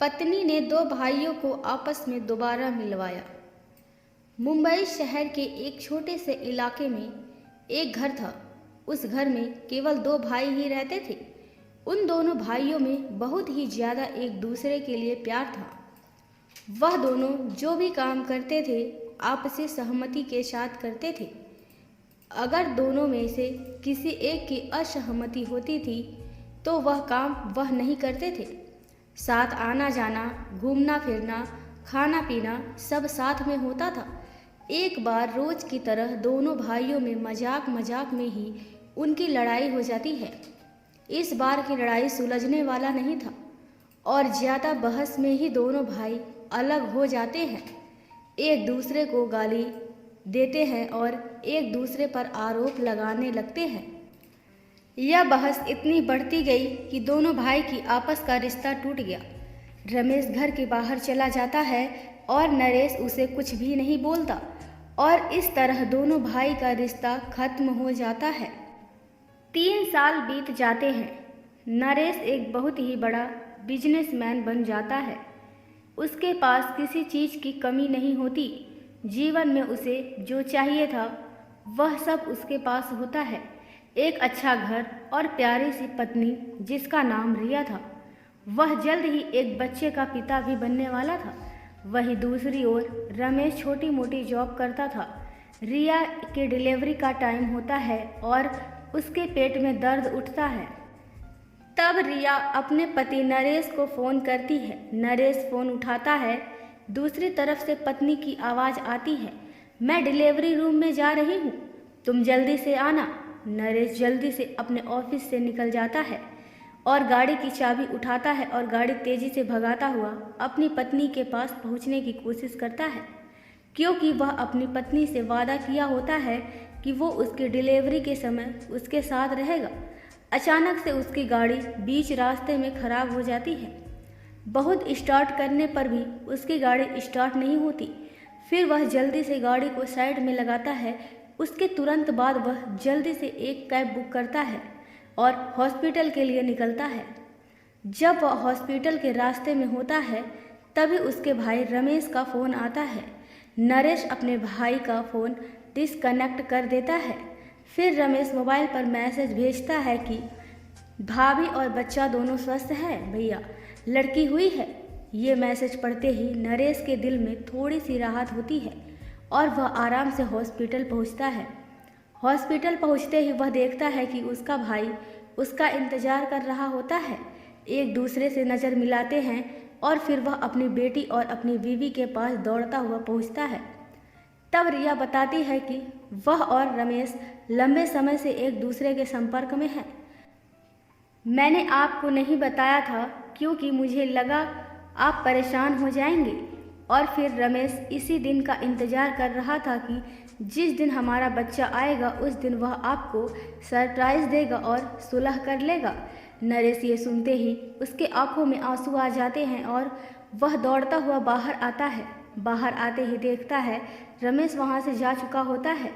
पत्नी ने दो भाइयों को आपस में दोबारा मिलवाया। मुंबई शहर के एक छोटे से इलाके में एक घर था। उस घर में केवल दो भाई ही रहते थे। उन दोनों भाइयों में बहुत ही ज़्यादा एक दूसरे के लिए प्यार था। वह दोनों जो भी काम करते थे आपसी सहमति के साथ करते थे। अगर दोनों में से किसी एक की असहमति होती थी तो वह काम वह नहीं करते थे। साथ आना जाना, घूमना फिरना, खाना पीना सब साथ में होता था। एक बार रोज की तरह दोनों भाइयों में मजाक मजाक में ही उनकी लड़ाई हो जाती है। इस बार की लड़ाई सुलझने वाला नहीं था और ज़्यादा बहस में ही दोनों भाई अलग हो जाते हैं। एक दूसरे को गाली देते हैं और एक दूसरे पर आरोप लगाने लगते हैं। यह बहस इतनी बढ़ती गई कि दोनों भाई की आपस का रिश्ता टूट गया। रमेश घर के बाहर चला जाता है और नरेश उसे कुछ भी नहीं बोलता और इस तरह दोनों भाई का रिश्ता खत्म हो जाता है। 3 साल बीत जाते हैं। नरेश एक बहुत ही बड़ा बिजनेसमैन बन जाता है। उसके पास किसी चीज़ की कमी नहीं होती। जीवन में उसे जो चाहिए था वह सब उसके पास होता है। एक अच्छा घर और प्यारी सी पत्नी जिसका नाम रिया था। वह जल्द ही एक बच्चे का पिता भी बनने वाला था। वहीं दूसरी ओर रमेश छोटी मोटी जॉब करता था। रिया के डिलीवरी का टाइम होता है और उसके पेट में दर्द उठता है। तब रिया अपने पति नरेश को फ़ोन करती है। नरेश फ़ोन उठाता है। दूसरी तरफ से पत्नी की आवाज़ आती है, मैं डिलीवरी रूम में जा रही हूँ, तुम जल्दी से आना। नरेश जल्दी से अपने ऑफिस से निकल जाता है और गाड़ी की चाबी उठाता है और गाड़ी तेज़ी से भगाता हुआ अपनी पत्नी के पास पहुँचने की कोशिश करता है, क्योंकि वह अपनी पत्नी से वादा किया होता है कि वो उसके डिलीवरी के समय उसके साथ रहेगा। अचानक से उसकी गाड़ी बीच रास्ते में खराब हो जाती है। बहुत स्टार्ट करने पर भी उसकी गाड़ी स्टार्ट नहीं होती। फिर वह जल्दी से गाड़ी को साइड में लगाता है। उसके तुरंत बाद वह जल्दी से एक कैब बुक करता है और हॉस्पिटल के लिए निकलता है। जब वह हॉस्पिटल के रास्ते में होता है तभी उसके भाई रमेश का फ़ोन आता है। नरेश अपने भाई का फ़ोन डिस्कनेक्ट कर देता है। फिर रमेश मोबाइल पर मैसेज भेजता है कि भाभी और बच्चा दोनों स्वस्थ है भैया, लड़की हुई है। ये मैसेज पढ़ते ही नरेश के दिल में थोड़ी सी राहत होती है और वह आराम से हॉस्पिटल पहुंचता है। हॉस्पिटल पहुंचते ही वह देखता है कि उसका भाई उसका इंतज़ार कर रहा होता है। एक दूसरे से नज़र मिलाते हैं और फिर वह अपनी बेटी और अपनी बीवी के पास दौड़ता हुआ पहुंचता है। तब रिया बताती है कि वह और रमेश लंबे समय से एक दूसरे के संपर्क में हैं। मैंने आपको नहीं बताया था क्योंकि मुझे लगा आप परेशान हो जाएंगे। और फिर रमेश इसी दिन का इंतज़ार कर रहा था कि जिस दिन हमारा बच्चा आएगा उस दिन वह आपको सरप्राइज़ देगा और सुलह कर लेगा। नरेश ये सुनते ही उसके आंखों में आंसू आ जाते हैं और वह दौड़ता हुआ बाहर आता है। बाहर आते ही देखता है रमेश वहाँ से जा चुका होता है।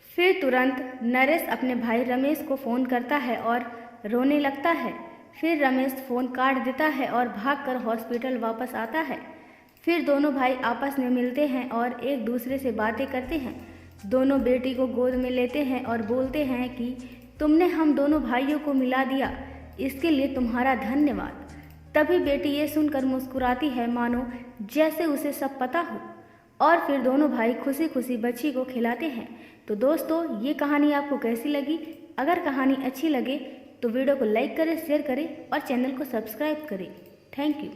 फिर तुरंत नरेश अपने भाई रमेश को फ़ोन करता है और रोने लगता है। फिर रमेश फ़ोन काट देता है और भागकर हॉस्पिटल वापस आता है। फिर दोनों भाई आपस में मिलते हैं और एक दूसरे से बातें करते हैं। दोनों बेटी को गोद में लेते हैं और बोलते हैं कि तुमने हम दोनों भाइयों को मिला दिया, इसके लिए तुम्हारा धन्यवाद। तभी बेटी ये सुनकर मुस्कुराती है मानो जैसे उसे सब पता हो और फिर दोनों भाई खुशी खुशी बच्ची को खिलाते हैं। तो दोस्तों, ये कहानी आपको कैसी लगी? अगर कहानी अच्छी लगे तो वीडियो को लाइक करें, शेयर करें और चैनल को सब्सक्राइब करें। Thank you.